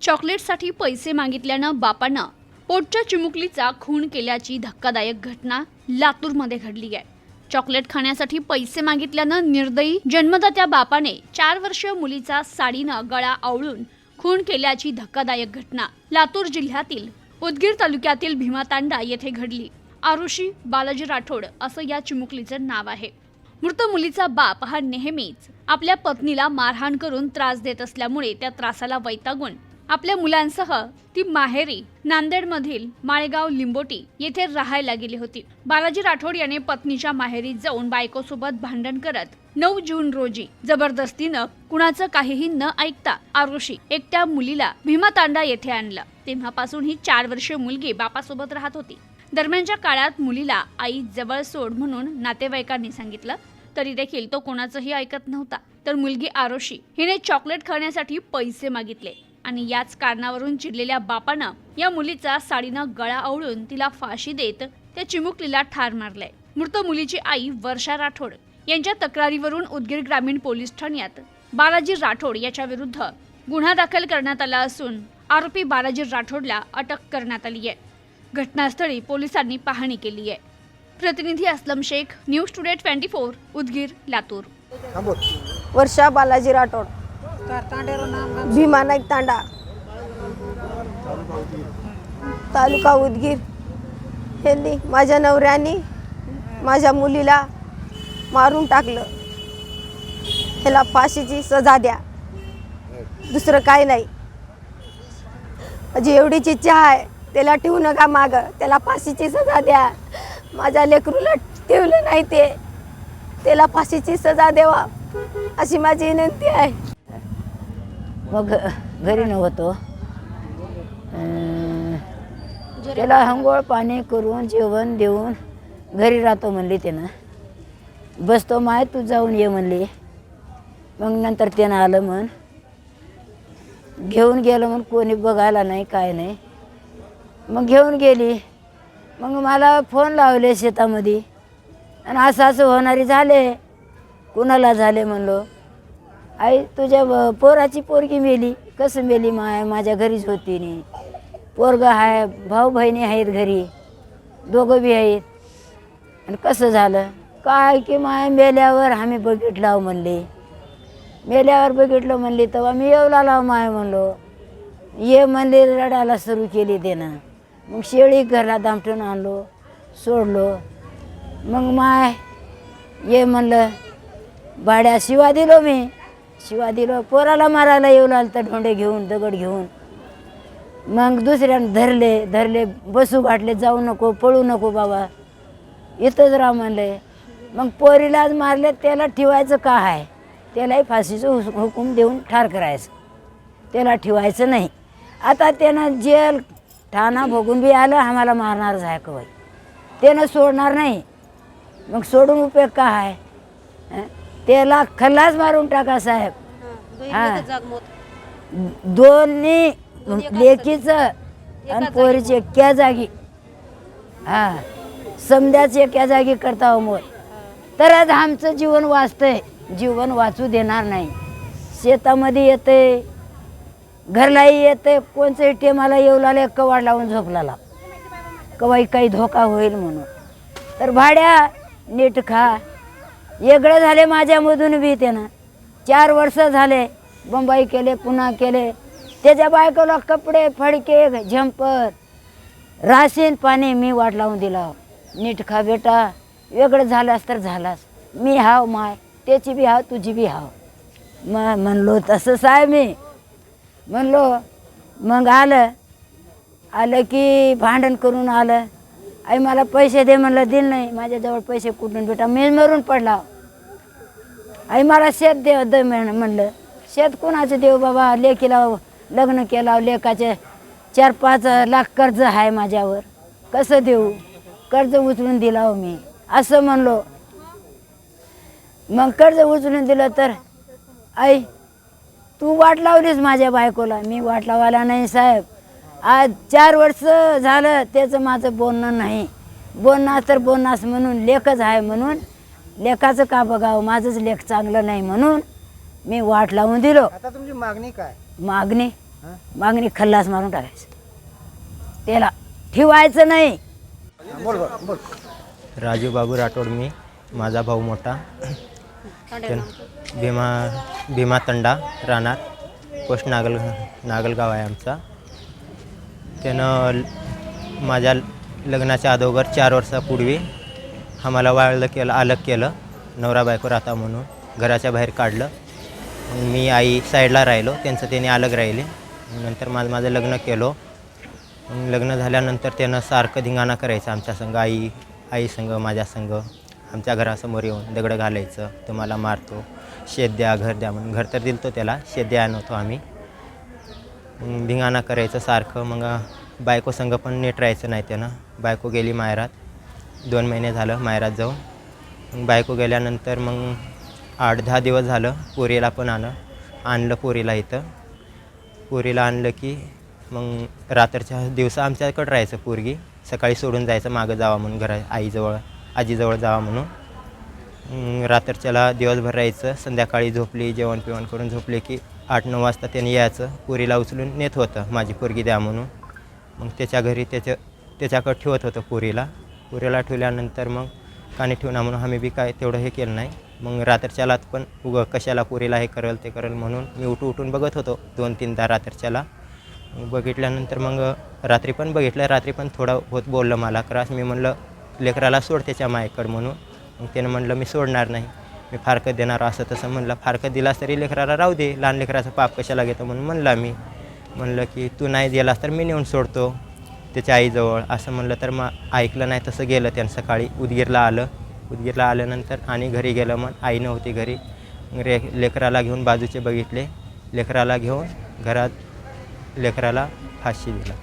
चॉकलेटसाठी पैसे मागितल्यानं बापानं पोटच्या चिमुकलीचा खून केल्याची धक्कादायक घटना लातूरमध्ये घडली आहे। चॉकलेट खाण्यासाठी पैसे मागितल्यानं निर्दयी जन्मदात्या बापाने 4 वर्षीय मुलीचा साडीनं गळा आवळून खून केल्याची धक्कादायक घटना लातूर जिल्ह्यातील उदगीर तालुक्यातील भीमातांडा येथे घडली। आरुषी बालाजी राठोड असं या चिमुकलीचं नाव आहे। मृत मुलीचा बाप हा नेहमीच आपल्या पत्नीला मारहाण करून त्रास देत असल्यामुळे त्या त्रासाला वैतागून आपल्या मुलांसह ती माहेरी नांदेडमधील माळेगाव लिंबोटी येथे राहायला गेली होती। बालाजी राठोड याने पत्नीच्या माहेरी जाऊन बायकोसोबत भांडण करत 9 जून रोजी जबरदस्तीनं कुणाचं काहीही न ऐकता आरुषी एकट्या मुलीला भीमातांडा येथे आणलं। तेव्हापासून ही 4 वर्षीय मुलगी बापासोबत राहत होती। दरम्यानच्या काळात मुलीला आई जवळ सोड म्हणून नातेवाईकांनी सांगितलं, तरी देखील तो कोणाचंही ऐकत नव्हता। तर मुलगी आरुषी हिने चॉकलेट खाण्यासाठी पैसे मागितले आणि याच कारणावरून चिडलेल्या बापानं या मुलीचा साडीनं गळा आवळून तिला फाशी देत त्या चिमुकलीला ठार मारले। मृत मुलीची आई वर्षा राठोड यांच्या तक्रारीवरून उदगीर ग्रामीण पोलीस ठाण्यात बालाजी राठोड याच्या विरुद्ध गुन्हा दाखल करण्यात आला असून आरोपी बालाजी राठोडला अटक करण्यात आली आहे। घटनास्थळी पोलिसांनी पाहणी केली आहे। प्रतिनिधी असलम शेख, न्यूज टुडे 24, उदगीर, लातूर। वर्षा बालाजी राठोड, भीमानाईक तांडा, तालुका उदगीर। यांनी माझ्या नवऱ्याने माझ्या मुलीला मारून टाकलं। ह्याला फाशीची सजा द्या, दुसरं काय नाही। माझी एवढीच इच्छा आहे, त्याला ठेवू नका माग, त्याला फाशीची सजा द्या। माझ्या लेकरूला ठेवलं नाही ते, त्याला फाशीची सजा द्यावा अशी माझी विनंती आहे। मग घरी नव्हतो, त्याला अंघोळ पाणी करून जेवण देऊन घरी राहतो म्हणली त्यानं। बसतो माय तू जाऊन ये म्हणली। मग नंतर त्यानं आलं म्हण, घेऊन गेलं म्हण, कोणी बघायला नाही काय नाही। मग घेऊन गेली। मग मला फोन लावले शेतामध्ये आणि असं होणारी झाले, कुणाला झाले म्हणलो। आई तुझ्या पोराची पोरगी मेली। कसं मेली माय? माझ्या घरीच होती नी, पोरगा आहे, भाऊ बहिणी आहेत घरी, दोघं बी आहेत। आणि कसं झालं काय की माय मेल्यावर आम्ही बघितलं म्हणले, मेल्यावर बघितलं म्हणले तेव्हा मी येऊ लागला माय म्हणलो। ये म्हणले, रडायला सुरू केली त्यानं। मग शेळी घरला दामटून आणलो, सोडलो। मग माय ये म्हणलं, भाड्या शिवा दिलो मी, शिवा दिलो। पोराला मारायला येऊ लागलं तर ढोंडे घेऊन दगड घेऊन। मग दुसऱ्यानं धरले बसू घातले, जाऊ नको पळू नको बाबा, इथंच राहा म्हणले। मग पोरीलाच मारले, त्याला ठेवायचं का आहे? त्यालाही फाशीचं हुकूम देऊन ठार करायचं, त्याला ठेवायचं नाही। आता त्यानं जेल ठाणा भोगून बी आलं, आम्हाला मारणारच आहे कवय, त्यानं सोडणार नाही। मग सोडून उपयोग का आहे? त्याला खल्लास मारून टाका साहेब। हा, दोन्ही लेकीचं आणि पोरीचे एका जागी, हा समद्याचे एका जागी करता हो मोर, तरच आमचं जीवन वाचतंय। जीवन वाचू देणार नाही। शेतामध्ये येते, घरलाही येते, कोणत्याही टेमाला येऊ लागले, कवाड लावून झोपला, कवाई काही धोका होईल म्हणून। तर भाड्या नीट खा, वेगळं झाले माझ्यामधून बी त्यानं। 4 वर्ष झाले, बंबाई केले, पुन्हा केले। त्याच्या बायकोला कपडे फडके झंपर राशीन पाणी मी वाट लावून दिला। नीट खा बेटा, वेगळं झालास तर झालास, मी हाव माय, त्याची बी हाव तुझी बी हाव। मग म्हणलो तसंच आहे मी म्हणलो। मग आलं की भांडण करून आलं। आई मला पैसे दे म्हणलं, दिल नाही। माझ्याजवळ पैसे कुठून बेटा, मी मरून पडला। आई मला शेत दे म्हणलं, शेत कोणाचं देऊ बाबा? लेकीला लग्न केलं, लेकाचे 4-5 लाख कर्ज आहे माझ्यावर, कसं देऊ? कर्ज उचलून दिला हो मी, असं म्हणलो। मग कर्ज उचलून दिलं तर आई तू वाट लावलीस माझ्या बायकोला। मी वाट लावायला नाही साहेब, आज 4 वर्ष झालं त्याचं माझं बोलणं नाही। बोलणार तर बोलणास म्हणून, लेखच आहे म्हणून, लेखाचं का बघावं, माझंच लेख चांगलं नाही म्हणून मी वाट लावून दिलो। आता तुमची मागणी काय? मागणी मागणी खल्लास मारून टाकायचं, त्याला ठेवायचं नाही. राजू बाबू राठोड, मी, माझा भाऊ मोठा, भीमा तंडा राहणार, पोस्ट नागलगाव आहे आमचा. त्यानं माझ्या लग्नाच्या अगोदर 4 वर्षापूर्वी आम्हाला अलग केलं, नवरा बायको राहता म्हणून घराच्या बाहेर काढलं. मग मी आई साईडला राहिलो, त्यांचं त्याने अलग राहिले. नंतर माझं लग्न केलं. लग्न झाल्यानंतर त्यानं सारखं धिंगाणा करायचं आमच्या संग, आई संग, माझ्या संग. आमच्या घरासमोर येऊन दगडं घालायचं, तुम्हाला मारतो, शेत द्या, घर द्या म्हणून. घर तर दिलतो त्याला, शेत द्या नव्हतो आम्ही. धिंगाणा करायचं सारखं. मग बायको संग पण नीट राहायचं नाही त्यानं. बायको गेली माहेरात, 2 महिने झालं माहेरात जाऊन. मग बायको गेल्यानंतर मग 8-10 दिवस झालं पोरीला पण आणलं पोरीला इथं. पोरीला आणलं की मग रात्रीच्या दिवसा आमच्याकडं राहायचं पोरगी. सकाळी सोडून जायचं, मागं जावा म्हणून आईजवळ, आजीजवळ जावा म्हणून. रात्रीच्याला दिवसभर राहायचं. संध्याकाळी झोपली, जेवण पिवण करून झोपले की 8-9 वाजता त्याने यायचं, पोरीला उचलून नेत होतं, माझी पोरगी द्या म्हणून. मग त्याच्या घरी त्याच्याकडं ठेवत होतं पोरीला ठेवल्यानंतर मग कानी ठेवणार म्हणून आम्ही बी काय तेवढं हे केलं नाही. मग रात्रीच्याला पण कशाला पोरीला हे करेल ते करेल म्हणून मी उठून बघत होतो 2-3दा रात्रीच्याला. बघितल्यानंतर मग रात्री पण बघितलं, रात्री पण थोडं होत बोललं मला त्रास. मी म्हणलं लेकराला सोड त्याच्या मायकडं म्हणून. मग त्यानं म्हणलं मी सोडणार नाही, मी फारकत देणार, असं तसं म्हणलं. फारकत दिलास तरी लेकराला राहू दे, लहान लेकराचं पाप कशाला घेतो म्हणून म्हणला मी. म्हणलं की तू नाही दिलास तर मी नेऊन सोडतो त्याच्या आईजवळ, असं म्हणलं. तर मग ऐकलं नाही, तसं गेलं त्यानं. सकाळी उदगीरला आल्यानंतर आणि घरी गेलं. मग आई नव्हती घरी. लेकराला घेऊन बाजूचे बघितले, लेकराला घेऊन घरात लेकराला फाशी दिला.